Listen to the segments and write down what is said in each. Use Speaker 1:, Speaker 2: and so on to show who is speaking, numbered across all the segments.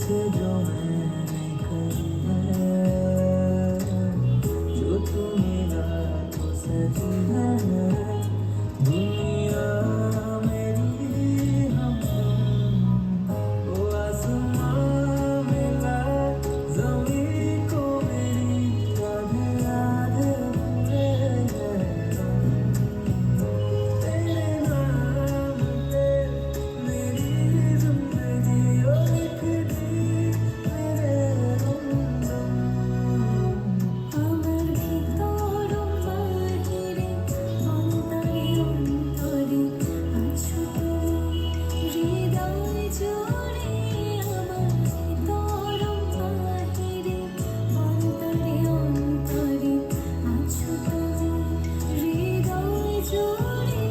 Speaker 1: तुझसे जो मैंने करी है, जो तू मिला तो सजी है दुनिया मेरी हमदम। वो आसमां मिला ज़मीं को मेरी आधे आधे हुए हैं। तेरे नाम पे मेरी ज़िंदगी ओ लिखती मेरे हमदम।
Speaker 2: আমার ভিতর বাহিরে অন্তরে অন্তরে আছো তুমি হৃদয় জুড়ে। আমার ভিতর বাহিরে অন্তরে অন্তরে আছো তুমি হৃদয় জুড়ে।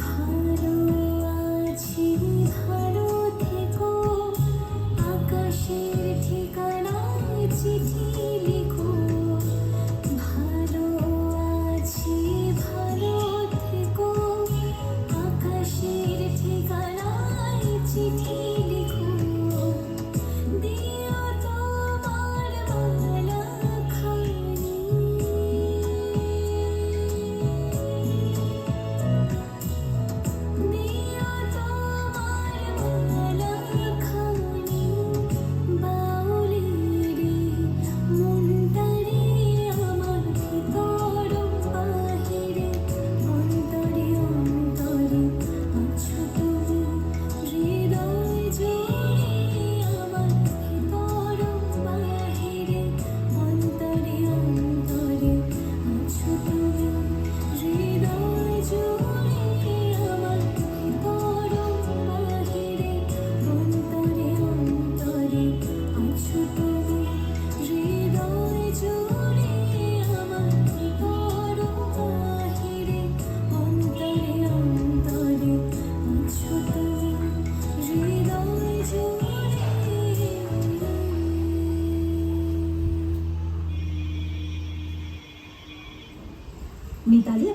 Speaker 2: ভালো আছি ভালো থেকো, আকাশের ঠিকানায় চিঠি লিখো। ভালো আছি ভালো থেকো, আকাশের ঠিকানায় চিঠি লিখো। দিও তোমার মালা খানি, দিও তোমার মালা খানি। বাউলেরে মনটারে আমার ভিতর বাহিরে অন্তরে অন্তরে আছো তুমি হৃদয় জুড়ে। আমার ভিতর বাহিরে অন্তরে অন্তরে আছো তুমি হৃদয় জুড়ে। আমার ভিতর বাহিরে অন্তরে অন্তরে আছো তুমি হৃদয় জুড়ে। আমার ভিতর বাহিরে অন্তরে অন্তরে আছো তুমি হৃদয় জুড়ে। মিতালি